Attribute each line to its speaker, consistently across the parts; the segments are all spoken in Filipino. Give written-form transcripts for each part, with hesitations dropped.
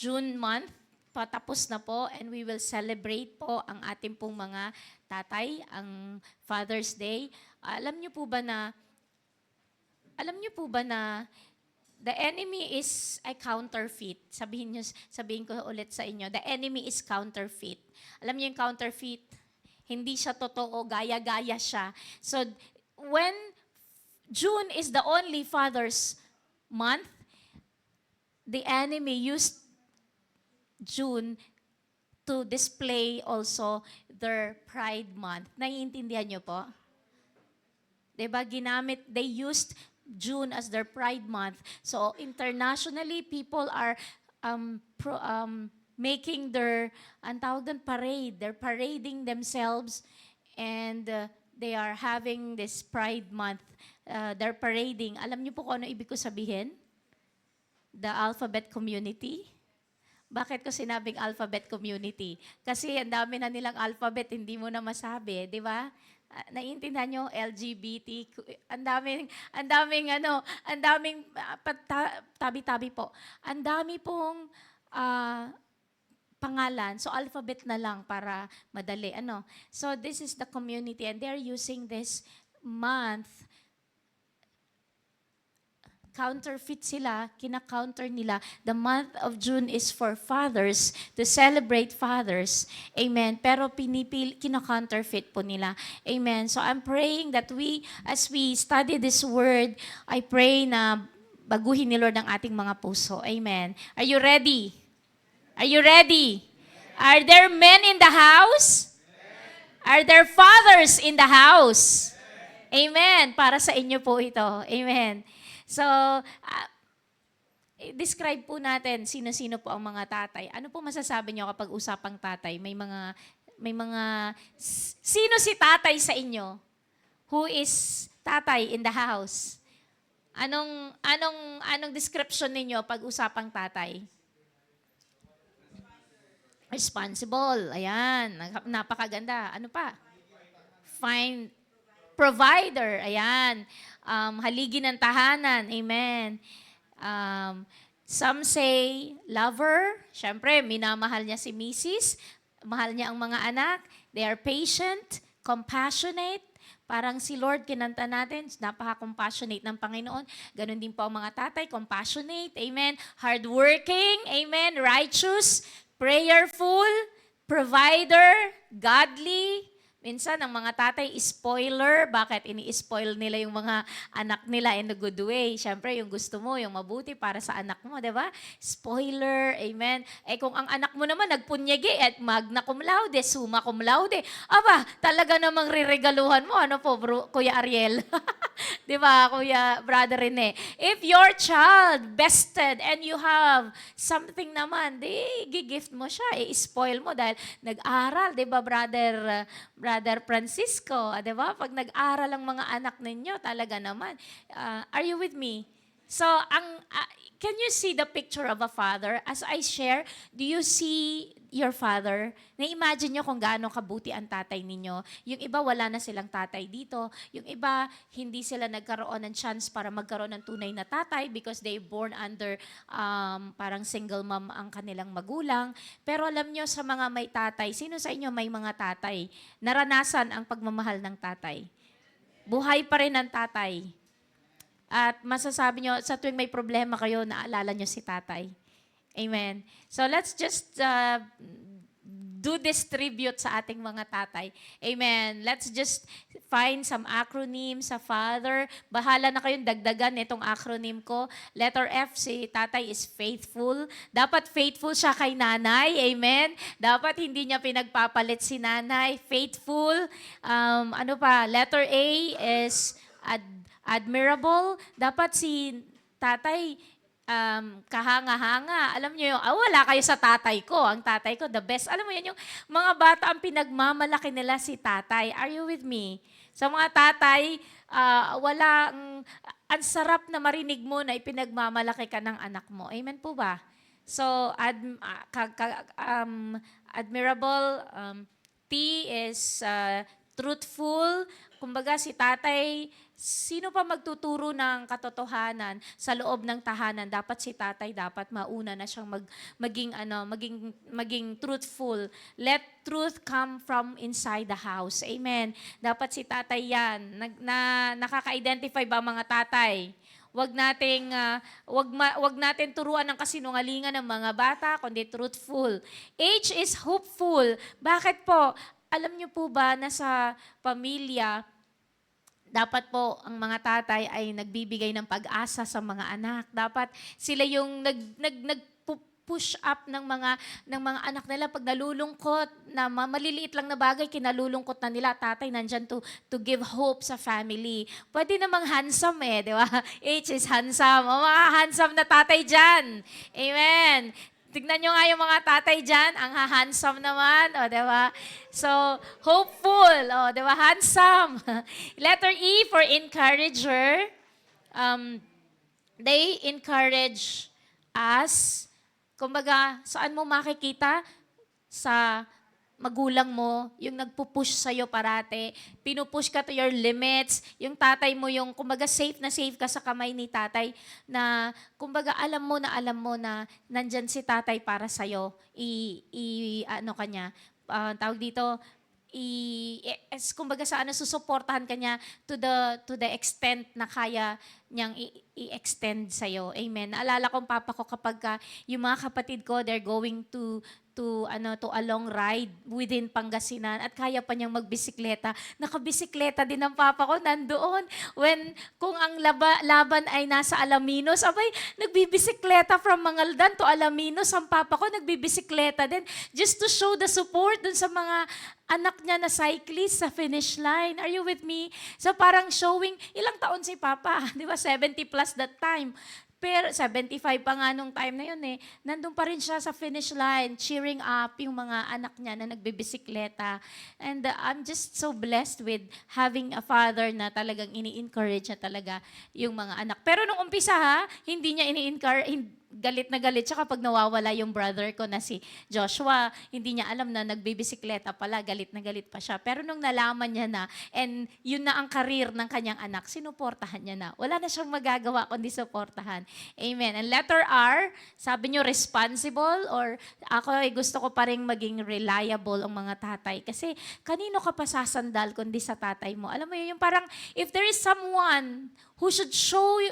Speaker 1: June month, patapos na po, and we will celebrate po ang ating pong mga tatay, ang Father's Day. Alam niyo po ba na the enemy is a counterfeit? Sabihin ko ulit sa inyo, the enemy is counterfeit. Alam niyo yung counterfeit? Hindi siya totoo, gaya-gaya siya. So, when June is the only Father's month, the enemy used June to display also their Pride Month. Naiintindihan niyo po? Diba? They used June as their Pride Month. So, internationally, people are making their, ang tawag doon, parade. They're parading themselves and they are having this Pride Month. They're parading. Alam niyo po kung ano ibig ko sabihin? The alphabet community. Bakit ko sinabing alphabet community? Kasi ang dami na nilang alphabet, hindi mo na masabi, di ba? Naiintindihan nyo, LGBT, ang daming tabi-tabi po. Ang dami pong pangalan. So, alphabet na lang para madali. So, this is the community and they're using this month. Counterfeit sila, kina-counter nila. The month of June is for fathers, to celebrate fathers. Amen. Pero kina-counterfeit po nila. Amen. So I'm praying that as we study this word, I pray na baguhin ni Lord ang ating mga puso. Amen. Are you ready? Are you ready? Are there men in the house? Are there fathers in the house? Amen. Para sa inyo po ito. Amen. So, describe po natin sino-sino po ang mga tatay. Ano po masasabi niyo kapag usapang tatay? Sino si tatay sa inyo? Who is tatay in the house? Anong description ninyo pag usapang tatay? Responsible. Ayan. Napakaganda. Ano pa? Fine. Provider. Ayan. Haligi ng tahanan. Amen. Some say lover. Siyempre, minamahal niya si Mrs. Mahal niya ang mga anak. They are patient, compassionate. Parang si Lord, kinanta natin, napaka-compassionate ng Panginoon. Ganon din po ang mga tatay, compassionate. Amen. Hardworking. Amen. Righteous. Prayerful. Provider. Godly. Minsan, ang mga tatay, spoiler. Bakit? Ini-spoil nila yung mga anak nila in a good way. Siyempre, yung gusto mo, yung mabuti para sa anak mo, di ba? Spoiler, amen. Kung ang anak mo naman nagpunyagi at magna cum laude, summa cum laude, aba, talaga namang riregaluhan mo. Ano po, Kuya Ariel? Di ba, Kuya Brother Rene? If your child bested and you have something naman, di, gigift mo siya, i-spoil mo dahil nag-aral, di ba, Brother Francisco, di ba? Pag nag-aral ang mga anak ninyo, talaga naman. Are you with me? So, can you see the picture of a father? As I share, do you see your father? Na-imagine nyo kung gaano kabuti ang tatay ninyo. Yung iba, wala na silang tatay dito. Yung iba, hindi sila nagkaroon ng chance para magkaroon ng tunay na tatay because they born under parang single mom ang kanilang magulang. Pero alam nyo, sa mga may tatay, sino sa inyo may mga tatay? Naranasan ang pagmamahal ng tatay. Buhay pa rin ang tatay. At masasabi nyo, sa tuwing may problema kayo, naalala nyo si tatay. Amen. So let's just do this tribute sa ating mga tatay. Amen. Let's just find some acronym sa Father. Bahala na kayong dagdagan itong acronym ko. Letter F, si tatay is faithful. Dapat faithful siya kay nanay. Amen. Dapat hindi niya pinagpapalit si nanay. Faithful. Ano pa? Letter A is admirable. Dapat si tatay kahanga-hanga. Alam niyo yung, wala kayo sa tatay ko. Ang tatay ko, the best. Alam mo yan, yung mga bata ang pinagmamalaki nila si tatay. Are you with me? Sa mga tatay, ang sarap na marinig mo na ipinagmamalaki ka ng anak mo. Amen po ba? So, admirable. T is truthful. Kumbaga si tatay, Sino pa magtuturo ng katotohanan sa loob ng tahanan? Dapat si tatay, dapat mauna na siyang maging truthful. Let truth come from inside the house. Amen. Dapat si tatay yan. Nakaka-identify ba mga tatay? Wag natin turuan ng kasinungalingan ng mga bata, kundi truthful. H is hopeful. Bakit po? Alam niyo po ba na sa pamilya, dapat po ang mga tatay ay nagbibigay ng pag-asa sa mga anak. Dapat sila yung push up ng mga anak nila pag nalulungkot, na maliliit lang na bagay, kinalulungkot na nila. Tatay nandyan to give hope sa family. Pwede namang handsome di ba? H is handsome. O mga handsome na tatay dyan. Amen. Tignan nyo nga yung mga tatay dyan, ang handsome naman, di ba? So, hopeful, di ba? Handsome. Letter E for encourager. They encourage us. Kumbaga, saan mo makikita? Sa magulang mo, yung nagpupush sa'yo parate, pinupush ka to your limits, yung tatay mo yung, kumbaga safe ka sa kamay ni tatay, na kumbaga alam mo na nandyan si tatay para sa'yo, ano kanya, tawag dito, kumbaga sa susuportahan ka niya to the extent na kaya niyang i-extend sa'yo. Amen. Naalala ko papa ko kapag yung mga kapatid ko, they're going to a long ride within Pangasinan at kaya pa niyang magbisikleta. Nakabisikleta din ang papa ko nandoon. Kung ang laban ay nasa Alaminos, nagbibisikleta from Mangaldan to Alaminos, ang papa ko nagbibisikleta din just to show the support dun sa mga anak niya na cyclist sa finish line. Are you with me? So parang showing, ilang taon si papa? Di ba? 70 plus that time. Pero 75 pa nga nung time na yun nandun pa rin siya sa finish line, cheering up yung mga anak niya na nagbibisikleta. And I'm just so blessed with having a father na talagang ini-encourage niya talaga yung mga anak. Pero nung umpisa hindi niya ini-encourage, galit na galit siya kapag nawawala yung brother ko na si Joshua. Hindi niya alam na nagbibisikleta pala, galit na galit pa siya. Pero nung nalaman niya na, and yun na ang karir ng kanyang anak, sinuportahan niya na. Wala na siyang magagawa kundi suportahan. Amen. And letter R, sabi niyo responsible, or ako ay gusto ko pa rin maging reliable ang mga tatay. Kasi kanino ka pa sasandal kundi sa tatay mo? Alam mo yun, yung parang if there is someone who should show you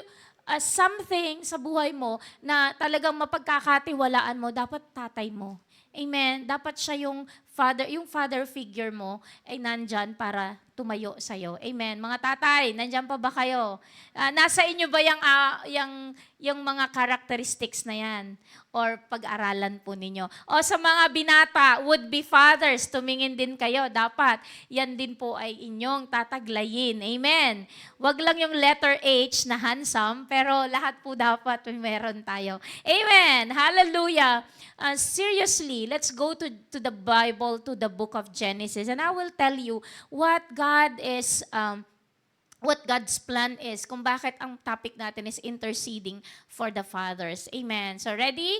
Speaker 1: something sa buhay mo na talagang mapagkakatiwalaan mo, dapat tatay mo. Amen. Dapat siya yung father figure mo ay nandyan para tumayo sa'yo. Amen. Mga tatay, nandyan pa ba kayo? Nasa inyo ba yung mga characteristics na yan? Or pag-aralan po ninyo? O sa mga binata, would-be fathers, tumingin din kayo. Dapat, yan din po ay inyong tataglayin. Amen. Wag lang yung letter H na handsome, pero lahat po dapat meron tayo. Amen. Hallelujah. Seriously, let's go to the Bible, to the book of Genesis, and I will tell you what God's plan is, kung bakit ang topic natin is interceding for the fathers. Amen. So ready?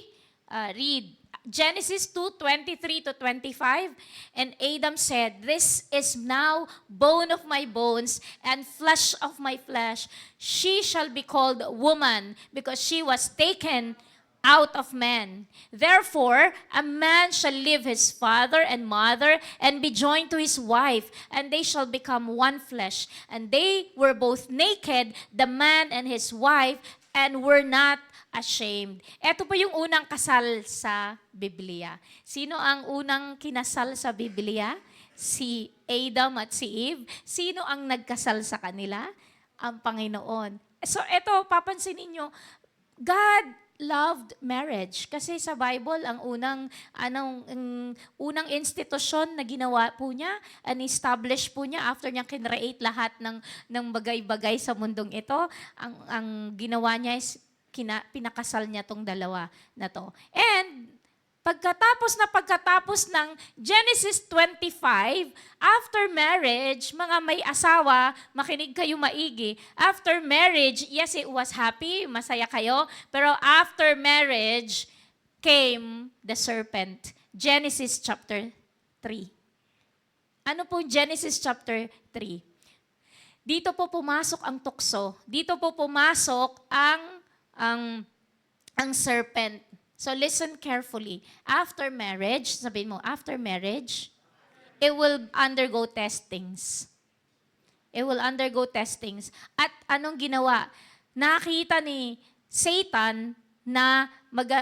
Speaker 1: Read. Genesis 2:23 to 25. And Adam said, "This is now bone of my bones and flesh of my flesh. She shall be called woman because she was taken out of man. Therefore, a man shall leave his father and mother and be joined to his wife, and they shall become one flesh. And they were both naked, the man and his wife, and were not ashamed." Ito po yung unang kasal sa Biblia. Sino ang unang kinasal sa Biblia? Si Adam at si Eve. Sino ang nagkasal sa kanila? Ang Panginoon. So ito, papansinin niyo, God loved marriage. Kasi sa Bible, ang unang institusyon na ginawa po niya, establish po niya after niya kinreate lahat ng bagay-bagay sa mundong ito, ang ginawa niya is pinakasal niya tong dalawa na to. And pagkatapos ng Genesis 25, after marriage, mga may asawa, makinig kayo maigi. After marriage, yes, it was happy, masaya kayo, pero after marriage came the serpent. Genesis chapter 3. Ano po Genesis chapter 3? dito po pumasok ang tukso. Dito po pumasok ang serpent. So listen carefully. After marriage, sabihin mo, after marriage, it will undergo testings. It will undergo testings. At anong ginawa? Nakita ni Satan na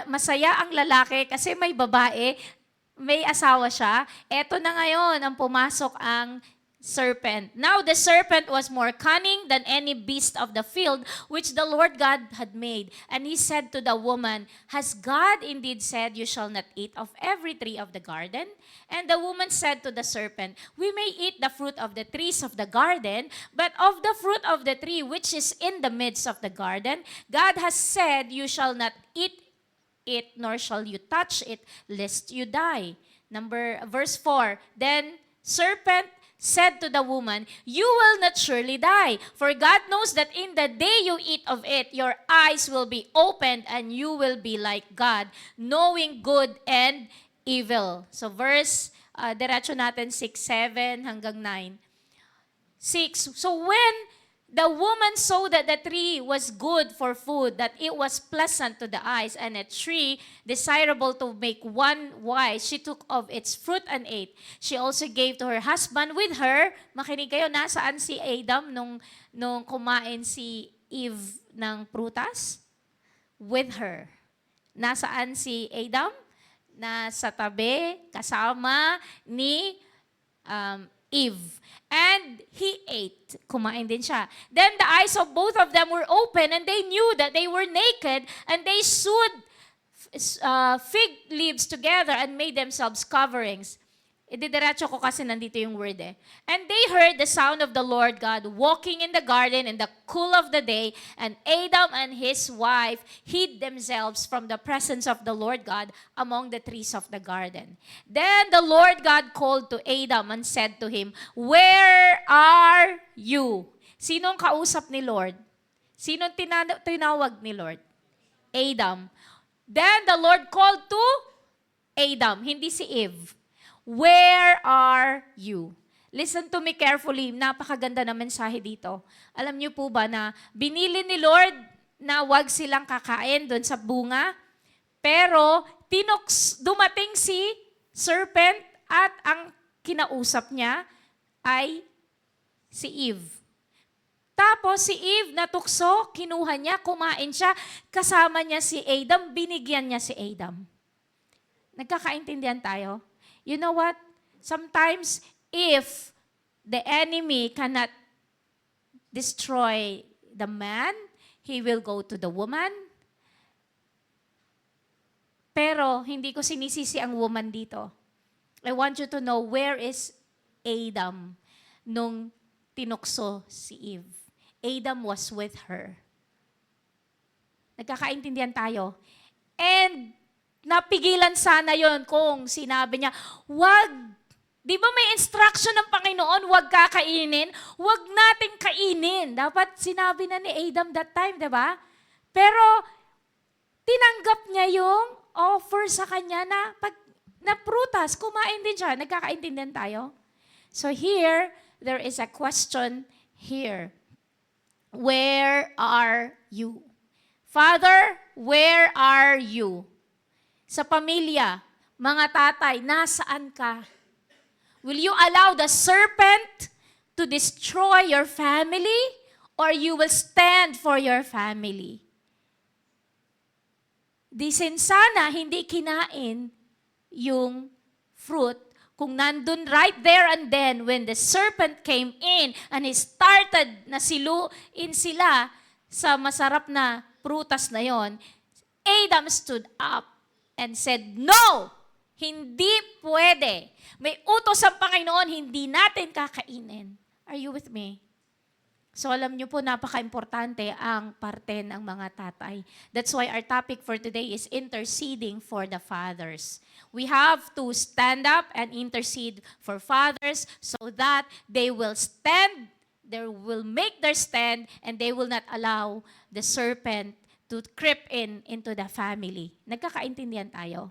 Speaker 1: masaya ang lalaki kasi may babae, may asawa siya. Eto na ngayon ang pumasok ang serpent. Now the serpent was more cunning than any beast of the field which the Lord God had made. And he said to the woman, "Has God indeed said you shall not eat of every tree of the garden?" And the woman said to the serpent, "We may eat the fruit of the trees of the garden, but of the fruit of the tree which is in the midst of the garden, God has said you shall not eat it, nor shall you touch it, lest you die." Verse 4, then serpent said to the woman, "You will not surely die, for God knows that in the day you eat of it, your eyes will be opened and you will be like God, knowing good and evil." So diretso natin 6, 7 hanggang 9. 6, so when the woman saw that the tree was good for food, that it was pleasant to the eyes, and a tree desirable to make one wise, she took of its fruit and ate. She also gave to her husband with her. Makinig kayo, nasaan si Adam nung kumain si Eve ng prutas? With her. Nasaan si Adam? Nasa tabi, kasama ni Eve. And he ate. Kumain din siya. Then the eyes of both of them were open and they knew that they were naked and they sewed fig leaves together and made themselves coverings. Ididiretso ko kasi nandito yung word eh. And they heard the sound of the Lord God walking in the garden in the cool of the day, and Adam and his wife hid themselves from the presence of the Lord God among the trees of the garden. Then the Lord God called to Adam and said to him, "Where are you?" Sinong kausap ni Lord? Sinong tinawag ni Lord? Adam. Then the Lord called to Adam, hindi si Eve. "Where are you?" Listen to me carefully. Napakaganda na mensahe dito. Alam niyo po ba na binili ni Lord na wag silang kakain doon sa bunga? Pero dumating si serpent at ang kinausap niya ay si Eve. Tapos si Eve natukso, kinuha niya, kumain siya, kasama niya si Adam, binigyan niya si Adam. Nagkakaintindihan tayo? You know what? Sometimes, if the enemy cannot destroy the man, he will go to the woman. Pero, hindi ko sinisisi ang woman dito. I want you to know, where is Adam nung tinukso si Eve? Adam was with her. Nagkakaintindihan tayo. And, napigilan sana yon kung sinabi niya, wag. Di ba may instruction ng Panginoon, wag kakainin? Wag nating kainin. Dapat sinabi na ni Adam that time, di ba? Pero, tinanggap niya yung offer sa kanya na prutas. Kumain din siya. Nagkakaintindihan tayo? So here, there is a question here. Where are you? Father, where are you? Sa pamilya, mga tatay, nasaan ka? Will you allow the serpent to destroy your family, or you will stand for your family? Di sana hindi kinain yung fruit kung nandun right there and then when the serpent came in and he started na siluin sila sa masarap na prutas na yon, Adam stood up and said, "No! Hindi pwede. May utos ang Panginoon, hindi natin kakainin." Are you with me? So alam niyo po, napaka-importante ang parte ng mga tatay. That's why our topic for today is interceding for the fathers. We have to stand up and intercede for fathers so that they will stand, they will make their stand, and they will not allow the serpent to creep into the family. Nagkakaintindihan tayo?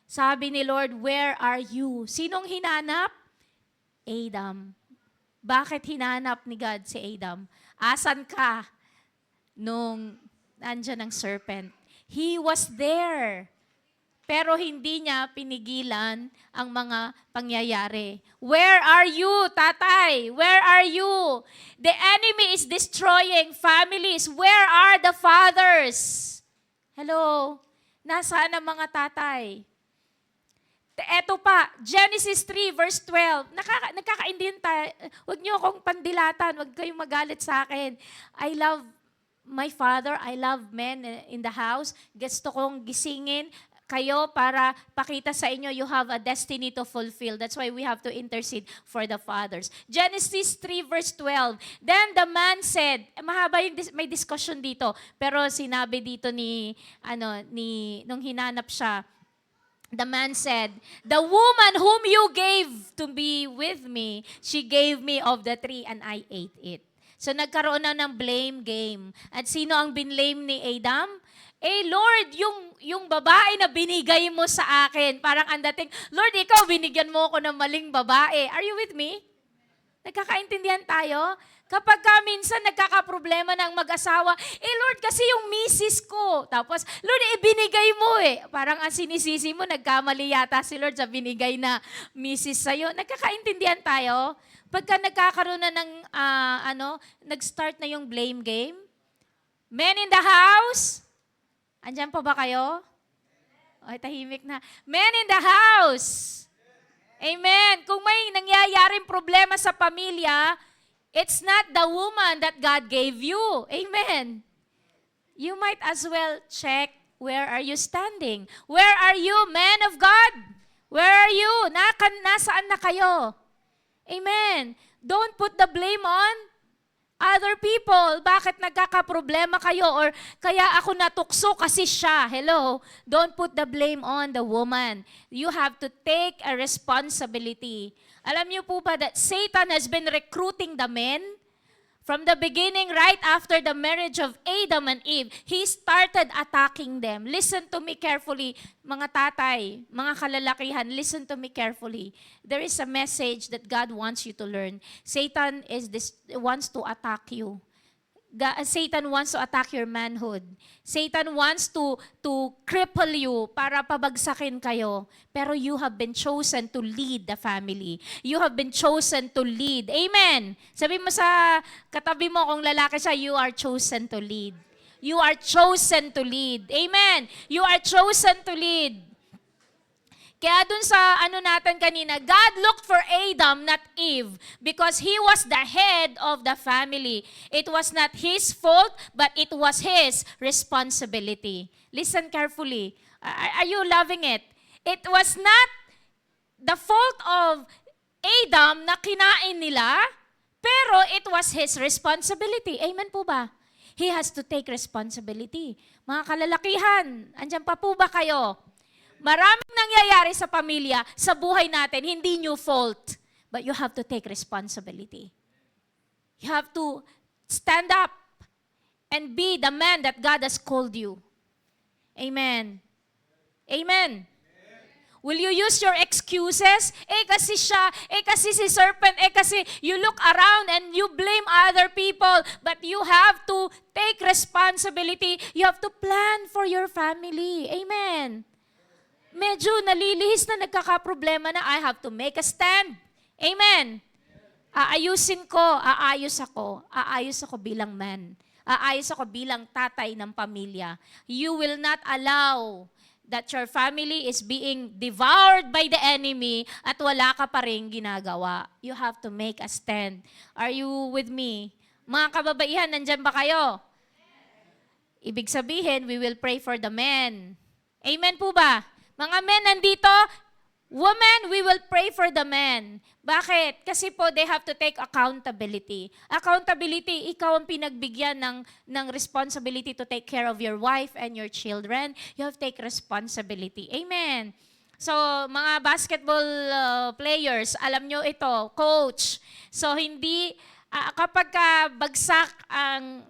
Speaker 1: Sabi ni Lord, where are you? Sinong hinanap? Adam. Bakit hinanap ni God si Adam? Asan ka nung nandyan ang serpent? He was there. Pero hindi niya pinigilan ang mga pangyayari. Where are you, tatay? Where are you? The enemy is destroying families. Where are the fathers? Hello? Nasaan ang mga tatay? Eto pa, Genesis 3 verse 12. Nagkakaintindihan tayo. Huwag niyo akong pandilatan. Huwag kayong magalit sa akin. I love my father. I love men in the house. Gusto kong gisingin kayo para pakita sa inyo you have a destiny to fulfill. That's why we have to intercede for the fathers. Genesis 3 verse 12. Then the man said, mahaba yung may discussion dito, pero sinabi dito nung hinanap siya, the man said, the woman whom you gave to be with me, she gave me of the tree and I ate it. So nagkaroon na ng blame game. At sino ang binlame ni Adam? Lord, yung babae na binigay mo sa akin, parang ang dating, Lord, ikaw binigyan mo ako ng maling babae. Are you with me? Nagkakaintindihan tayo? Kapag minsan nagkakaproblema ng mag-asawa, Lord, kasi yung misis ko. Tapos, Lord, ibinigay mo Parang ang sinisisi mo, nagkamali yata si Lord sa binigay na misis sa'yo. Nagkakaintindihan tayo? Pagka nagkakaroon na ng, nag-start na yung blame game, men in the house, andyan pa ba kayo? Ay, tahimik na. Men in the house. Amen. Kung may nangyayaring problema sa pamilya, it's not the woman that God gave you. Amen. You might as well check where are you standing. Where are you, men of God? Where are you? Nasaan na kayo? Amen. Don't put the blame on other people. Bakit nagkakaproblema kayo? Or kaya ako natukso kasi siya. Hello? Don't put the blame on the woman. You have to take a responsibility. Alam niyo po ba that Satan has been recruiting the men? From the beginning, right after the marriage of Adam and Eve, he started attacking them. Listen to me carefully, mga tatay, mga kalalakihan, listen to me carefully. There is a message that God wants you to learn. Satan wants to attack you. Satan wants to attack your manhood. Satan wants to cripple you para pabagsakin kayo. Pero you have been chosen to lead the family. You have been chosen to lead. Amen. Sabi mo sa katabi mo kung lalaki siya, you are chosen to lead. You are chosen to lead. Amen. You are chosen to lead. Kaya dun sa natin kanina, God looked for Adam, not Eve, because he was the head of the family. It was not his fault, but it was his responsibility. Listen carefully. Are you loving it? It was not the fault of Adam na kinain nila, pero it was his responsibility. Amen po ba? He has to take responsibility. Mga kalalakihan, andyan pa po ba kayo? Maraming nangyayari sa pamilya, sa buhay natin, hindi nyo fault. But you have to take responsibility. You have to stand up and be the man that God has called you. Amen. Amen. Will you use your excuses? Kasi siya, kasi si serpent, kasi you look around and you blame other people. But you have to take responsibility. You have to plan for your family. Amen. Medyo nalilihis na nagkakaproblema na I have to make a stand. Amen. Aayos ako bilang man. Aayos ako bilang tatay ng pamilya. You will not allow that your family is being devoured by the enemy at wala ka pa rin ginagawa. You have to make a stand. Are you with me? Mga kababaihan, nandyan ba kayo? Ibig sabihin, we will pray for the men. Amen po ba? Mga men nandito, women, we will pray for the men. Bakit? Kasi po, they have to take accountability. Accountability, ikaw ang pinagbigyan ng responsibility to take care of your wife and your children. You have to take responsibility. Amen. So, mga basketball players, alam nyo ito, coach. So, hindi, kapag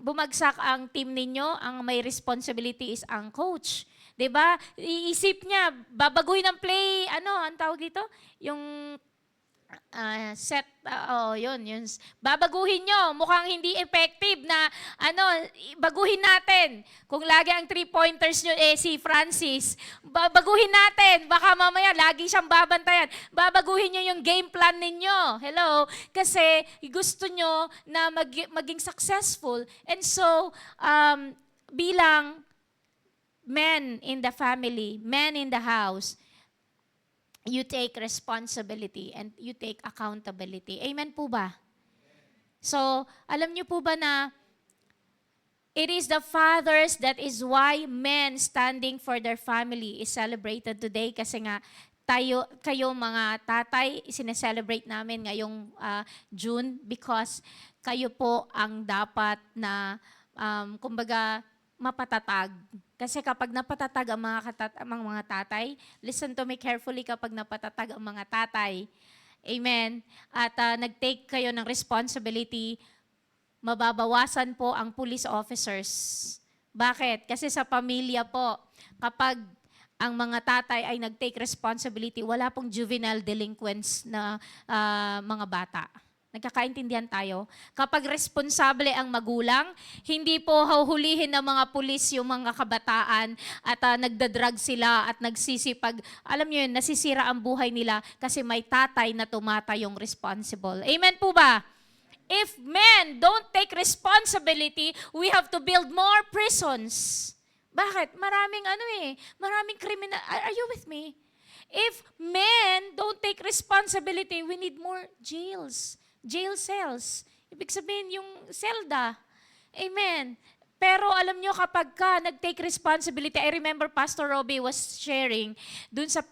Speaker 1: bumagsak ang team ninyo, ang may responsibility is ang coach. 'Di ba? Iisip niya, babaguhin ang play, ang tawag dito? Yung yun. Babaguhin nyo. Mukhang hindi effective na, baguhin natin. Kung lagi ang 3-pointers nyo, si Francis, babaguhin natin. Baka mamaya, lagi siyang babantayan. Babaguhin nyo yung game plan ninyo. Hello? Kasi gusto nyo na maging successful. And so, bilang men in the family, men in the house, you take responsibility and you take accountability. Amen po ba? So, alam niyo po ba na it is the fathers that is why men standing for their family is celebrated today kasi nga kayo mga tatay, sineselebrate namin ngayong June because kayo po ang dapat na kumbaga mapatatag. Kasi kapag napatatag ang mga tatay, listen to me carefully kapag napatatag ang mga tatay, amen, at nag-take kayo ng responsibility, mababawasan po ang police officers. Bakit? Kasi sa pamilya po, kapag ang mga tatay ay nag-take responsibility, wala pong juvenile delinquents na mga bata. Nagkakaintindihan tayo? Kapag responsable ang magulang, hindi po huhulihin ng mga pulis yung mga kabataan at nagdadrag sila at nagsisipag. Alam niyo yun, nasisira ang buhay nila kasi may tatay na tumatayong responsible. Amen po ba? If men don't take responsibility, we have to build more prisons. Bakit? Maraming kriminal. Are you with me? If men don't take responsibility, we need more jails. Jail cells. Ibig sabihin yung selda. Amen. Pero alam nyo, kapag ka nag-take responsibility, I remember Pastor Robbie was sharing dun sa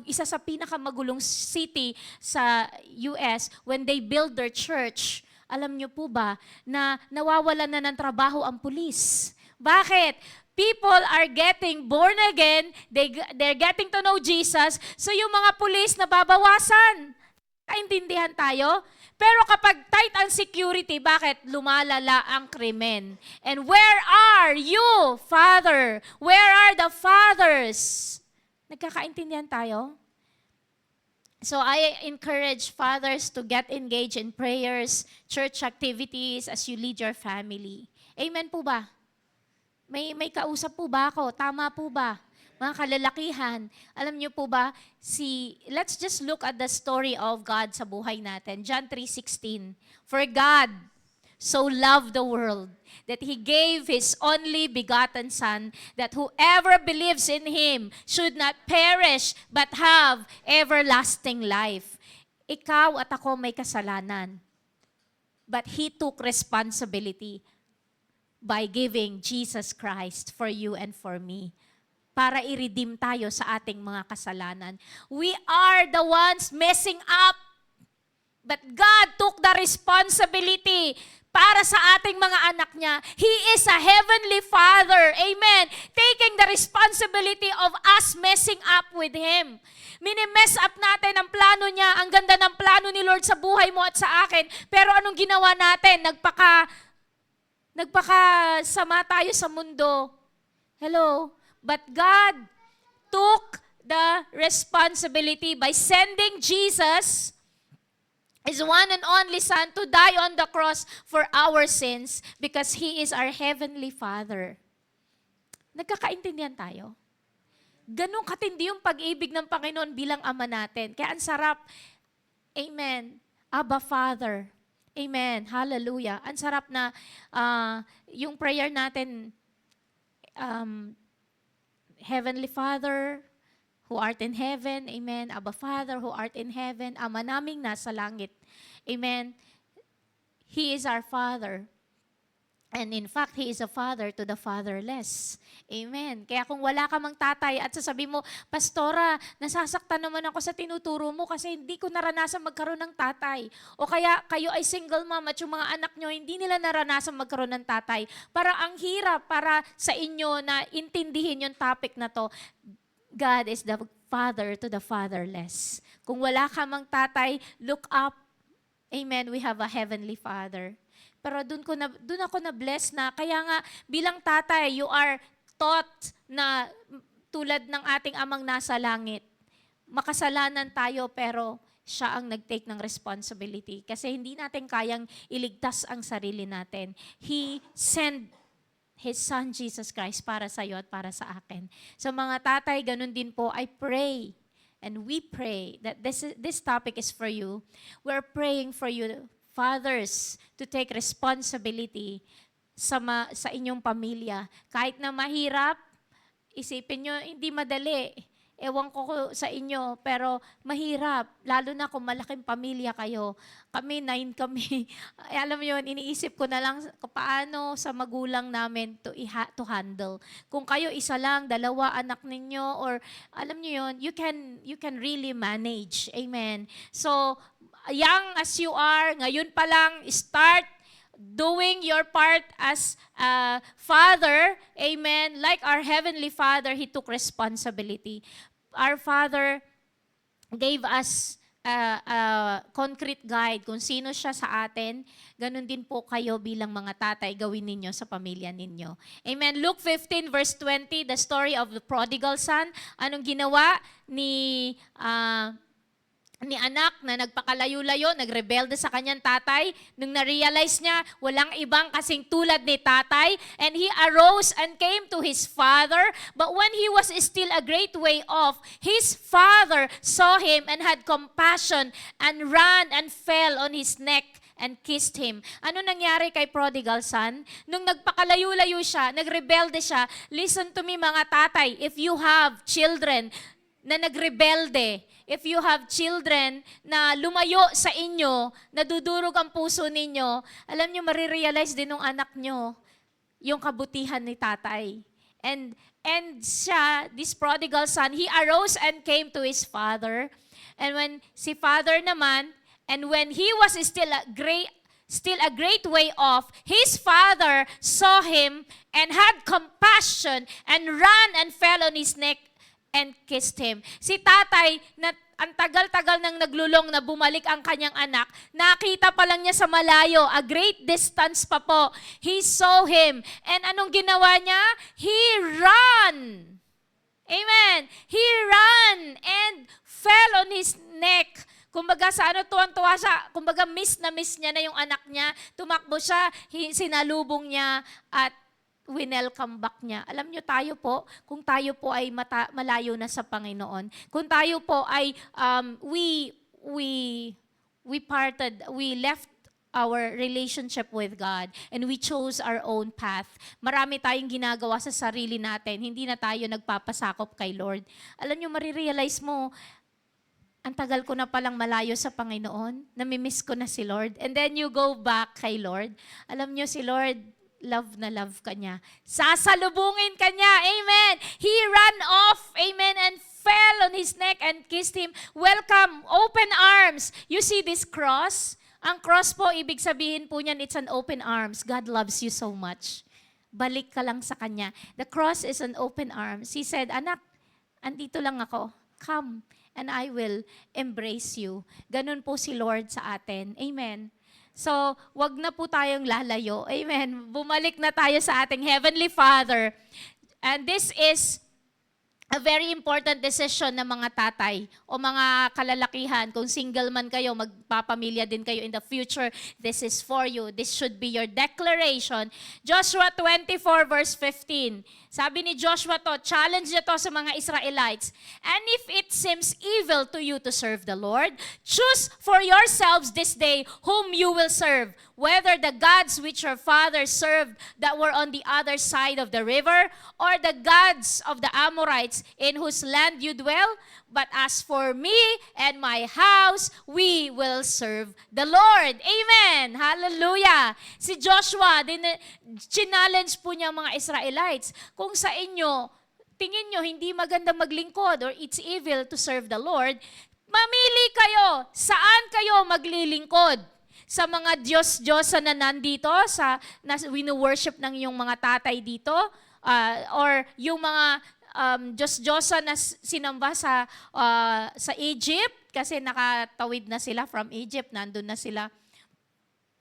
Speaker 1: isa sa pinakamagulong city sa US when they build their church. Alam nyo po ba na nawawalan na ng trabaho ang pulis? Bakit? People are getting born again, they're getting to know Jesus, so yung mga pulis nababawasan. Kaintindihan tayo? Pero kapag tight ang security, bakit? Lumalala ang krimen. And where are you, Father? Where are the fathers? Nagkakaintindihan tayo? So I encourage fathers to get engaged in prayers, church activities as you lead your family. Amen po ba? May kausap po ba ako? Tama po ba? Mga kalalakihan, alam niyo po ba, let's just look at the story of God sa buhay natin. John 3:16. For God so loved the world that He gave His only begotten Son, that whoever believes in Him should not perish but have everlasting life. Ikaw at ako may kasalanan. But He took responsibility by giving Jesus Christ for you and for me, para i-redeem tayo sa ating mga kasalanan. We are the ones messing up, but God took the responsibility para sa ating mga anak niya. He is a heavenly Father, amen, taking the responsibility of us messing up with Him. Minimess up natin ang plano niya, ang ganda ng plano ni Lord sa buhay mo at sa akin, pero anong ginawa natin? Nagpakasama tayo sa mundo. Hello? But God took the responsibility by sending Jesus, His one and only Son, to die on the cross for our sins because He is our Heavenly Father. Nagkakaintindihan tayo? Ganun katindi yung pag-ibig ng Panginoon bilang Ama natin. Kaya ang sarap. Amen. Abba Father. Amen. Hallelujah. Ang sarap na yung prayer natin, Heavenly Father, who art in heaven, amen. Abba Father, who art in heaven, Ama naming nasa langit, amen. He is our Father. And in fact, He is a father to the fatherless. Amen. Kaya kung wala ka mang tatay at sasabihin mo, Pastora, nasasaktan naman ako sa tinuturo mo kasi hindi ko naranasan magkaroon ng tatay. O kaya kayo ay single mom at yung mga anak nyo, hindi nila naranasan magkaroon ng tatay. Para ang hirap para sa inyo na intindihin yung topic na to. God is the father to the fatherless. Kung wala ka mang tatay, look up. Amen. We have a heavenly Father. Pero doon ako na-bless na, kaya nga bilang tatay, you are taught na tulad ng ating amang nasa langit. Makasalanan tayo pero siya ang nag-take ng responsibility. Kasi hindi natin kayang iligtas ang sarili natin. He sent His Son, Jesus Christ, para sa iyo at para sa akin. So mga tatay, ganun din po, I pray and we pray that this topic is for you. We're praying for you, fathers, to take responsibility sa inyong pamilya. Kahit na mahirap, isipin nyo, hindi madali. Ewan ko sa inyo, pero mahirap. Lalo na kung malaking pamilya kayo. Kami, 9 kami. Alam mo yun, iniisip ko na lang paano sa magulang namin to handle. Kung kayo isa lang, 2 anak ninyo, or alam nyo yun, you can really manage. Amen. So, young as you are, ngayon pa lang, start doing your part as a father, amen, like our Heavenly Father, He took responsibility. Our Father gave us a concrete guide kung sino siya sa atin. Ganun din po kayo bilang mga tatay, gawin ninyo sa pamilya ninyo. Amen. Luke 15 verse 20, the story of the prodigal son. Anong ginawa ni anak na nagpakalayo-layo, nagrebelde sa kanyang tatay, nung na-realize niya, walang ibang kasing tulad ni tatay, and he arose and came to his father, but when he was still a great way off, his father saw him and had compassion and ran and fell on his neck and kissed him. Ano nangyari kay prodigal son? Nung nagpakalayo-layo siya, nagrebelde siya, listen to me mga tatay, if you have children na nagrebelde, if you have children na lumayo sa inyo, nadudurog ang puso ninyo, alam nyo, marirealize din ng anak nyo yung kabutihan ni tatay. And siya, this prodigal son, he arose and came to his father. And when si father naman, and when he was still a great way off, his father saw him and had compassion and ran and fell on his neck and kissed him. Si tatay, na ang tagal-tagal nang naglulong na bumalik ang kanyang anak, nakita pa lang niya sa malayo, a great distance pa po. He saw him. And anong ginawa niya? He ran. Amen. He ran and fell on his neck. Kumbaga sa tuwan-tuwa siya, kumbaga miss niya na yung anak niya. Tumakbo siya, sinalubong niya at winelcome back niya. Alam niyo, tayo po, kung tayo po ay malayo na sa Panginoon, kung tayo po ay we left our relationship with God and we chose our own path. Marami tayong ginagawa sa sarili natin. Hindi na tayo nagpapasakop kay Lord. Alam niyo, marirealize mo, ang tagal ko na palang malayo sa Panginoon, namimiss ko na si Lord. And then you go back kay Lord. Alam niyo, si Lord, love na love ka niya. Sasalubungin ka niya. Amen. He ran off. Amen. And fell on his neck and kissed him. Welcome. Open arms. You see this cross? Ang cross po, ibig sabihin po niyan, it's an open arms. God loves you so much. Balik ka lang sa Kanya. The cross is an open arms. He said, anak, andito lang ako. Come and I will embrace you. Ganun po si Lord sa atin. Amen. So, wag na po tayong lalayo. Amen. Bumalik na tayo sa ating Heavenly Father. And this is a very important decision ng mga tatay o mga kalalakihan. Kung single man kayo, magpapamilya din kayo in the future, this is for you. This should be your declaration. Joshua 24 verse 15. Sabi ni Joshua to, challenge niya to sa mga Israelites. And if it seems evil to you to serve the Lord, choose for yourselves this day whom you will serve, whether the gods which your fathers served that were on the other side of the river, or the gods of the Amorites in whose land you dwell. But as for me and my house, we will serve the Lord. Amen! Hallelujah! Si Joshua, challenge po niya mga Israelites. Kung sa inyo, tingin nyo hindi maganda maglingkod or it's evil to serve the Lord, mamili kayo. Saan kayo maglilingkod? Sa mga Diyos-Diyosan na nandito, na wino-worship ng iyong mga tatay dito, or yung mga Diyos-Diyosan na sinamba sa Egypt, kasi nakatawid na sila from Egypt, nandun na sila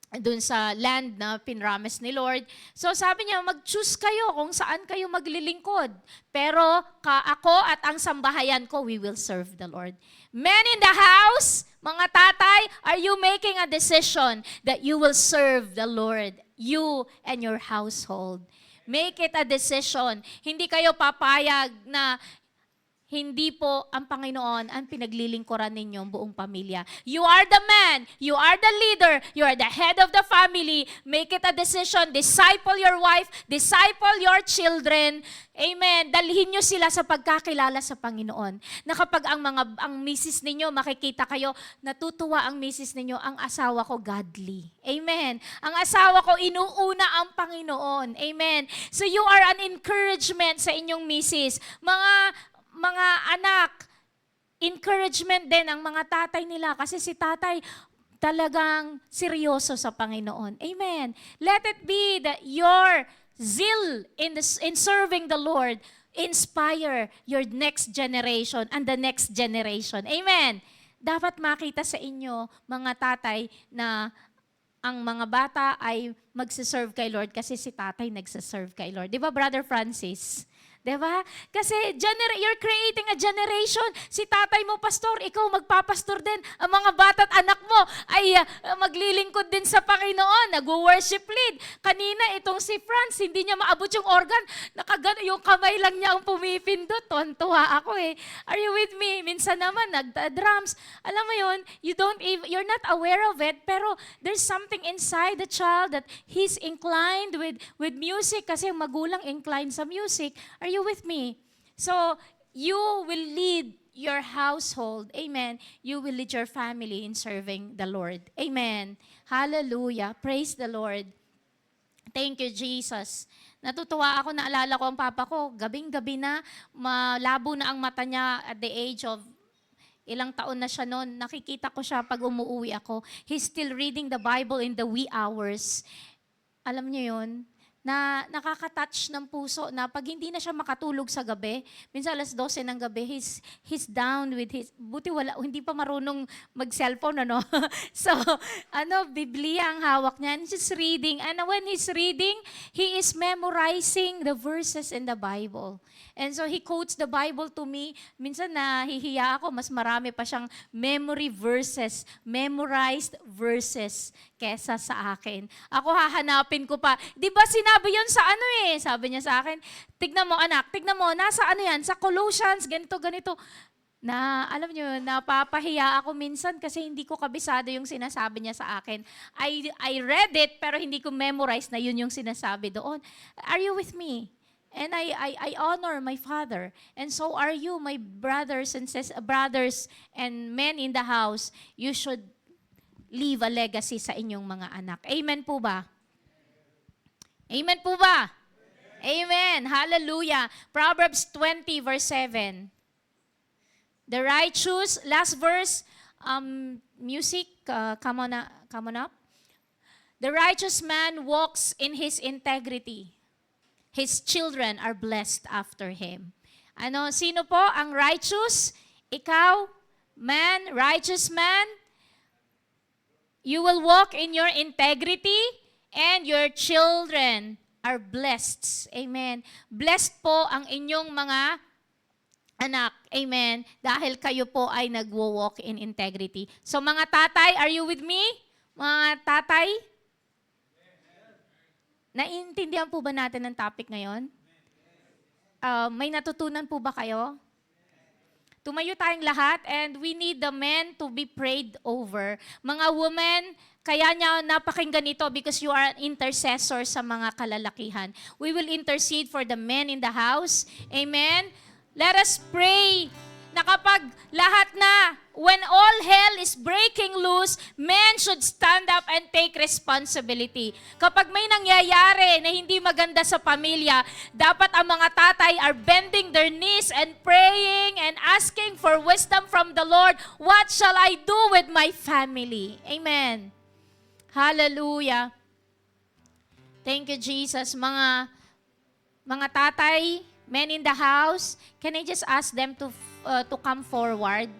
Speaker 1: dun sa land na pinrames ni Lord. So sabi niya, mag-choose kayo kung saan kayo maglilingkod. Pero ako at ang sambahayan ko, we will serve the Lord. Men in the house, mga tatay, are you making a decision that you will serve the Lord? You and your household. Make it a decision. Hindi kayo papayag na hindi po ang Panginoon ang pinaglilingkuran ninyong buong pamilya. You are the man, you are the leader, you are the head of the family. Make it a decision. Disciple your wife, disciple your children. Amen. Dalhin nyo sila sa pagkakilala sa Panginoon. Na kapag ang misis ninyo, makikita kayo, natutuwa ang misis ninyo, ang asawa ko godly. Amen. Ang asawa ko, inuuna ang Panginoon. Amen. So you are an encouragement sa inyong misis. Mga anak, encouragement din ang mga tatay nila kasi si tatay talagang seryoso sa Panginoon. Amen. Let it be that your zeal in serving the Lord inspire your next generation and the next generation. Amen. Dapat makita sa inyo, mga tatay, na ang mga bata ay magsiserve kay Lord kasi si tatay nagsiserve kay Lord. Di ba, Brother Francis? Diba? Kasi you're creating a generation. Si tatay mo, pastor, ikaw magpapastor din. Ang mga bata at anak mo ay maglilingkod din sa Panginoon. Nag-worship lead. Kanina, itong si Franz, hindi niya maabot yung organ. Yung kamay lang niya ang pumipindot. Tuwan-tuwa ako eh. Are you with me? Minsan naman, nagda-drums. Alam mo yun, you're not aware of it, pero there's something inside the child that he's inclined with music kasi yung magulang inclined sa music. Are you with me? So, you will lead your household. Amen. You will lead your family in serving the Lord. Amen. Hallelujah. Praise the Lord. Thank you, Jesus. Natutuwa ako, naalala ko ang papa ko, gabing-gabi na, malabo na ang mata niya at the age of ilang taon na siya noon. Nakikita ko siya pag umuwi ako. He's still reading the Bible in the wee hours. Alam niyo yun? Na nakaka-touch ng puso na pag hindi na siya makatulog sa gabi, minsan alas 12 ng gabi, he's down with buti hindi pa marunong mag-cellphone, ano? So, Biblia ang hawak niya, and he's reading. And when he's reading, he is memorizing the verses in the Bible. And so he quotes the Bible to me. Minsan nahihiya ako, mas marami pa siyang memorized verses kesa sa akin. Ako hahanapin ko pa. Di ba sinabi yun sa Sabi niya sa akin, tignan mo anak, nasa yan? Sa Colossians, ganito. Na, alam niyo, napapahiya ako minsan kasi hindi ko kabisado yung sinasabi niya sa akin. I read it, pero hindi ko memorize na yun yung sinasabi doon. Are you with me? And I honor my father. And so are you, my brothers and men in the house. You should leave a legacy sa inyong mga anak. Amen po ba? Amen po ba? Amen. Hallelujah. Proverbs 20 verse 7. The righteous, last verse, music, come on up. The righteous man walks in his integrity. His children are blessed after him. Sino po ang righteous? Ikaw, man, righteous man. You will walk in your integrity and your children are blessed. Amen. Blessed po ang inyong mga anak. Amen. Dahil kayo po ay nagwo-walk in integrity. So mga tatay, are you with me? Mga tatay? Naiintindihan po ba natin ang topic ngayon? May natutunan po ba kayo? Tumayo tayong lahat and we need the men to be prayed over. Mga women, kaya niya napakinggan ito because you are an intercessor sa mga kalalakihan. We will intercede for the men in the house. Amen? Let us pray na kapag lahat na, when all hell is breaking loose, men should stand up and take responsibility. Kapag may nangyayari na hindi maganda sa pamilya, dapat ang mga tatay are bending their knees and praying and asking for wisdom from the Lord. What shall I do with my family? Amen. Hallelujah. Thank you, Jesus. Mga tatay, men in the house, can I just ask them to come forward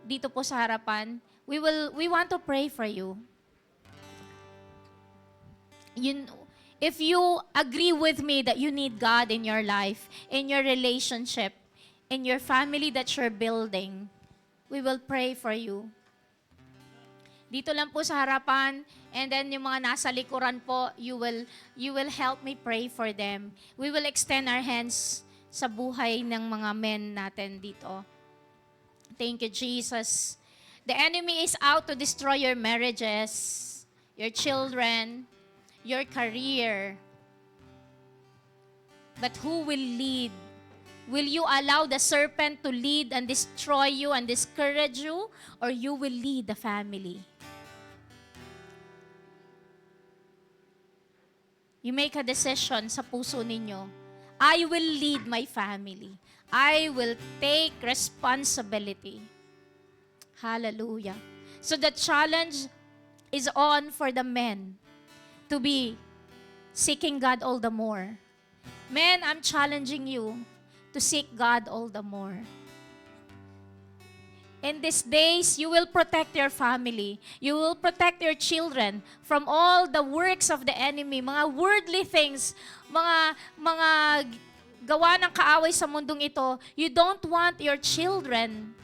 Speaker 1: dito po sa harapan? We want to pray for you. you, if you agree with me that you need God in your life, in your relationship, in your family that you're building, we will pray for you. Dito lang po sa harapan, and then yung mga nasa likuran po, you will help me pray for them. We will extend our hands sa buhay ng mga men natin dito. Thank you, Jesus. The enemy is out to destroy your marriages, your children, your career. But who will lead? Will you allow the serpent to lead and destroy you and discourage you, or you will lead the family? You make a decision sa puso ninyo. I will lead my family. I will take responsibility. Hallelujah. So the challenge is on for the men to be seeking God all the more. Men, I'm challenging you to seek God all the more. In these days, you will protect your family. You will protect your children from all the works of the enemy, mga worldly things, mga gawa ng kaaway sa mundong ito. You don't want your children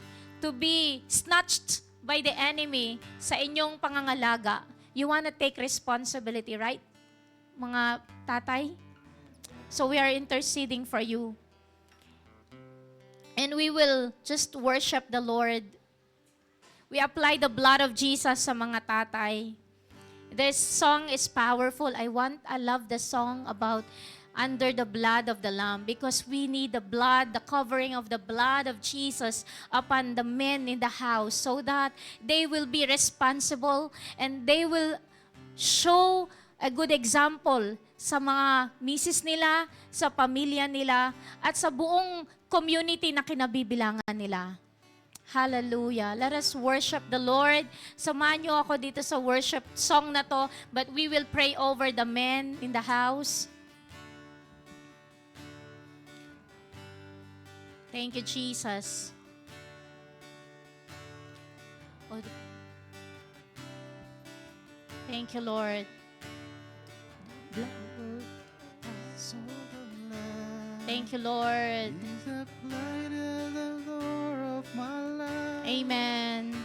Speaker 1: to be snatched by the enemy sa inyong pangangalaga. You want to take responsibility, right? Mga tatay? So we are interceding for you. And we will just worship the Lord. We apply the blood of Jesus sa mga tatay. This song is powerful. I love the song about under the blood of the Lamb, because we need the blood, the covering of the blood of Jesus upon the men in the house, so that they will be responsible and they will show a good example sa mga misis nila, sa pamilya nila, at sa buong community na kinabibilangan nila. Hallelujah. Let us worship the Lord. Samahan niyo ako dito sa worship song na to, but we will pray over the men in the house. Thank you, Jesus. Thank you, Lord. Thank you, Lord. Amen.
Speaker 2: No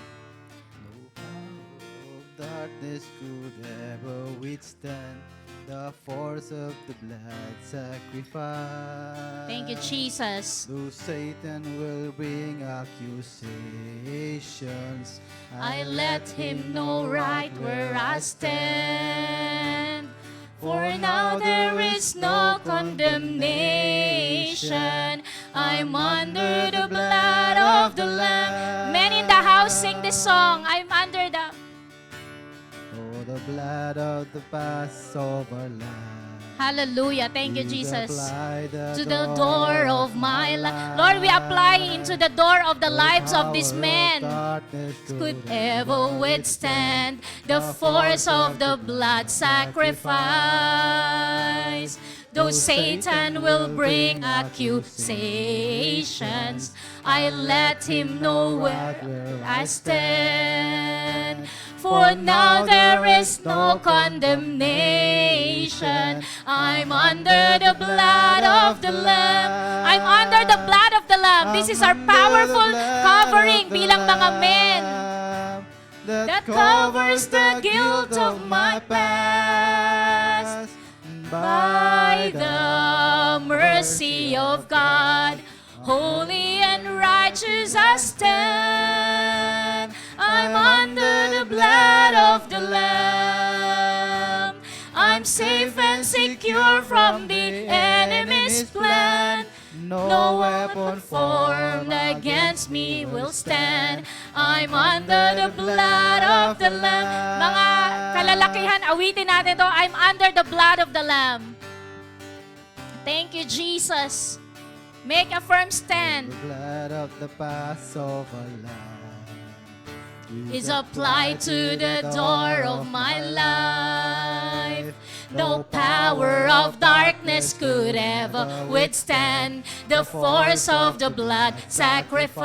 Speaker 2: power of darkness could ever withstand the force of the blood sacrifice.
Speaker 1: Thank you, Jesus.
Speaker 2: Though Satan will bring accusations,
Speaker 1: I let him know right where I stand. For now there is no condemnation. I'm under the blood of the Lamb. Men in the house, sing this song. I'm under the...
Speaker 2: Oh, the blood of the Passover Lamb.
Speaker 1: Hallelujah. Thank you,
Speaker 2: To
Speaker 1: Jesus.
Speaker 2: supply
Speaker 1: To the door of my life. Lord, we apply into the door of the lives of these men. Could ever withstand the force of the blood sacrifice. Though Satan will bring accusations, I let him know where I stand. For now there is no condemnation. I'm under the blood of the Lamb. I'm under the blood of the Lamb. This is our powerful covering bilang mga men that covers the guilt of my past. By the mercy of God, holy and righteous I stand. I'm under the blood of the Lamb. I'm safe and secure from the enemy's plan. No weapon formed against me will stand. I'm under the blood of the Lamb. Mga kalalakihan, awitin natin to. I'm under the blood of the Lamb. Thank you, Jesus. Make a firm stand.
Speaker 2: The blood of the Passover Lamb
Speaker 1: Is applied to the door of my life. No power of darkness could ever withstand the force of the blood sacrifice.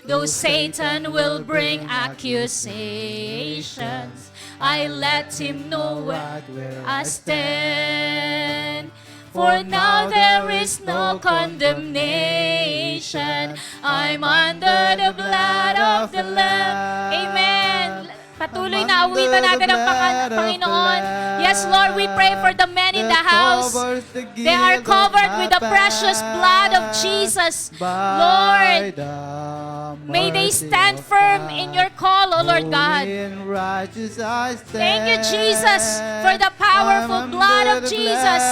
Speaker 1: Though Satan will bring accusations, I let him know where I stand. For now there is no condemnation. I'm under the blood of the Lamb. Amen. Patuloy na awitan natin ang Panginoon. Yes, Lord, we pray for the men in the house. They are covered with the precious blood of Jesus. Lord, may they stand firm in your call, O Lord God. Thank you, Jesus, for the powerful blood of Jesus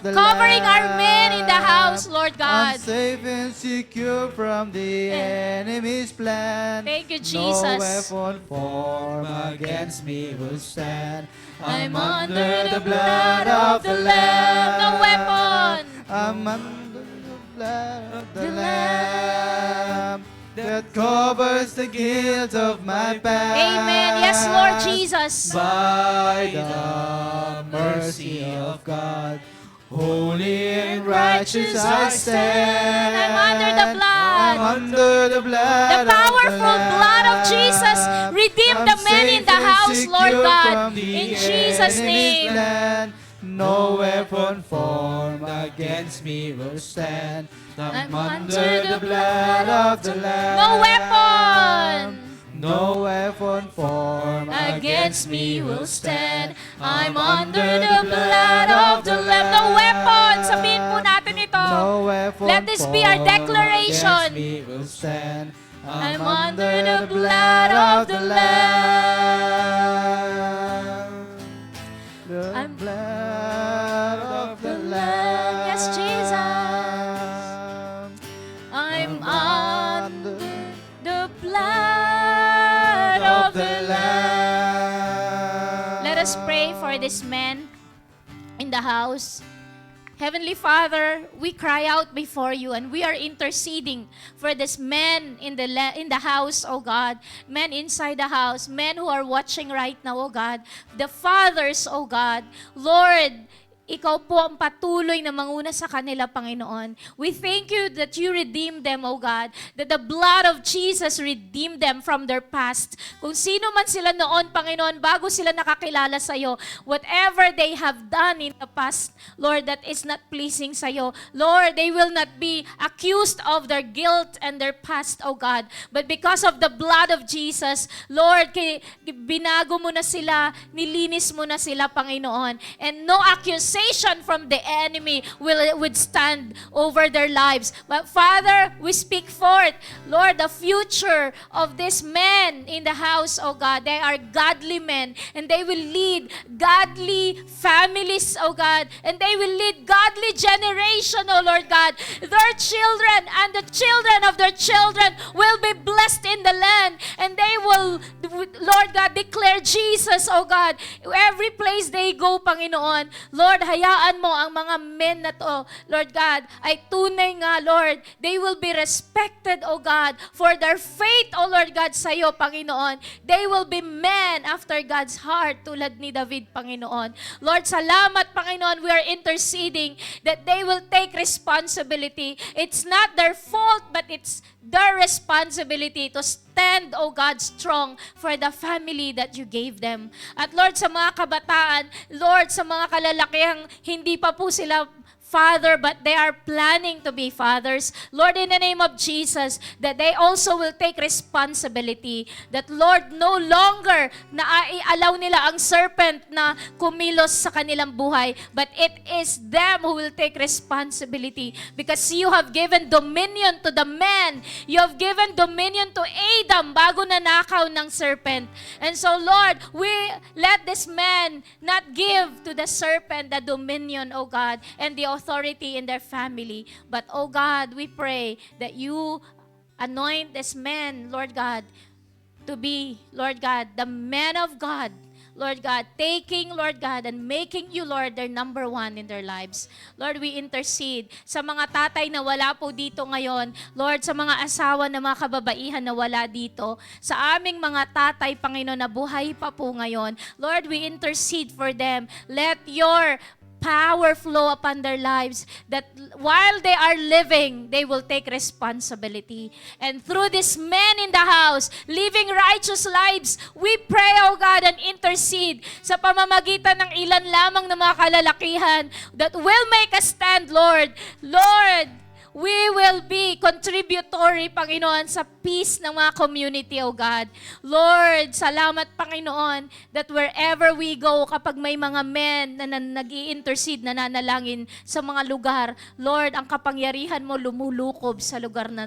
Speaker 1: covering our men in the house, Lord God.
Speaker 2: Safe and secure from the enemy's plan.
Speaker 1: Thank you, Jesus.
Speaker 2: No weapon formed against me will stand.
Speaker 1: I'm under the blood of the Lamb. No weapon.
Speaker 2: I'm under the blood of the Lamb that covers the guilt of my past.
Speaker 1: Amen. Yes, Lord Jesus.
Speaker 2: By the mercy of God, holy and righteous I stand.
Speaker 1: I'm under the blood.
Speaker 2: I'm under the blood.
Speaker 1: The powerful blood of Jesus. Redeem the men in the house, Lord God. In Jesus' name.
Speaker 2: No weapon formed against me will stand. I'm under the blood of the Lamb.
Speaker 1: No weapon
Speaker 2: No weapon formed
Speaker 1: against me will stand. I'm under the blood of the Lamb. No weapon. Sabihin po natin ito.
Speaker 2: No weapon
Speaker 1: Let this be our
Speaker 2: formed
Speaker 1: declaration.
Speaker 2: against me will stand.
Speaker 1: I'm under the blood of the
Speaker 2: Lamb. The
Speaker 1: I'm
Speaker 2: blood of the
Speaker 1: the
Speaker 2: Lamb.
Speaker 1: Lamb. Yes, Jesus. I'm under the blood of the Lamb. Let us pray for this man in the house. Heavenly Father, we cry out before you and we are interceding for this men in the house, oh God, men inside the house, men who are watching right now, oh God, the fathers, oh God, Lord, ikaw po ang patuloy na manguna sa kanila, Panginoon. We thank you that you redeemed them, O God, that the blood of Jesus redeemed them from their past. Kung sino man sila noon, Panginoon, bago sila nakakilala sa iyo, whatever they have done in the past, Lord, that is not pleasing sa iyo, Lord, they will not be accused of their guilt and their past, O God. But because of the blood of Jesus, Lord, binago mo na sila, nilinis mo na sila, Panginoon. And no accusation from the enemy will withstand over their lives. But Father, we speak forth, Lord, the future of these men in the house, oh God, they are godly men and they will lead godly families, oh God, and they will lead godly generation, oh Lord God. Their children and the children of their children will be blessed in the land and they will, Lord God, declare Jesus, oh God, every place they go, Panginoon. Lord, hayaan mo ang mga men na to, Lord God, ay tunay nga, Lord. They will be respected, O God, for their faith, O Lord God, sa iyo, Panginoon. They will be men after God's heart, tulad ni David, Panginoon. Lord, salamat, Panginoon. We are interceding that they will take responsibility. It's not their fault, but it's their responsibility to stand, O God, strong for the family that you gave them. At Lord, sa mga kabataan, Lord, sa mga kalalakihang hindi pa po sila father, but they are planning to be fathers. Lord, in the name of Jesus, that they also will take responsibility. That, Lord, no longer na i-allow nila ang serpent na kumilos sa kanilang buhay, but it is them who will take responsibility because you have given dominion to the men. You have given dominion to Adam bago nanakaw ng serpent. And so, Lord, we let this man not give to the serpent the dominion, O God, and the authority in their family. But, oh God, we pray that you anoint this man, Lord God, to be, Lord God, the man of God, Lord God, taking, Lord God, and making you, Lord, their number one in their lives. Lord, we intercede sa mga tatay na wala po dito ngayon. Lord, sa mga asawa na mga kababaihan na wala dito. Sa aming mga tatay, Panginoon, na buhay pa po ngayon. Lord, we intercede for them. Let your power flow upon their lives, that while they are living, they will take responsibility. And through these men in the house, living righteous lives, we pray, O God, and intercede sa pamamagitan ng ilan lamang ng mga kalalakihan that will make a stand, Lord. Lord, we will be contributory, Panginoon, sa peace ng mga community, O God. Lord, salamat, Panginoon, that wherever we go, kapag may mga men na nag-i-intercede, nananalangin sa mga lugar, Lord, ang kapangyarihan mo lumulukob sa lugar na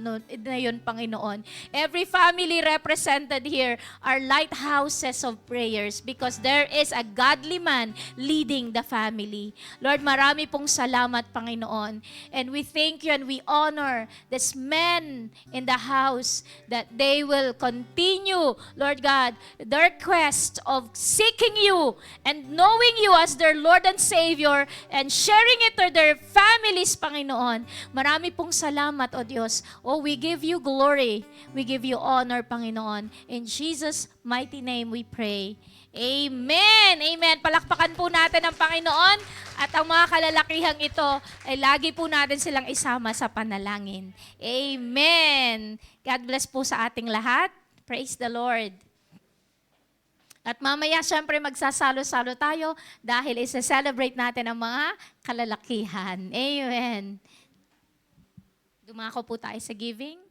Speaker 1: yun, Panginoon. Every family represented here are lighthouses of prayers because there is a godly man leading the family. Lord, marami pong salamat, Panginoon. And we thank you and we honor these men in the house that they will continue, Lord God, their quest of seeking you and knowing you as their Lord and Savior and sharing it to their families, Panginoon. Marami pong salamat, O Diyos. Oh, we give you glory. We give you honor, Panginoon. In Jesus' mighty name we pray. Amen! Amen! Palakpakan po natin ang Panginoon at ang mga kalalakihang ito ay lagi po natin silang isama sa panalangin. Amen! God bless po sa ating lahat. Praise the Lord. At mamaya, syempre, magsasalo-salo tayo dahil isa-celebrate natin ang mga kalalakihan. Amen. Dumako po tayo sa giving.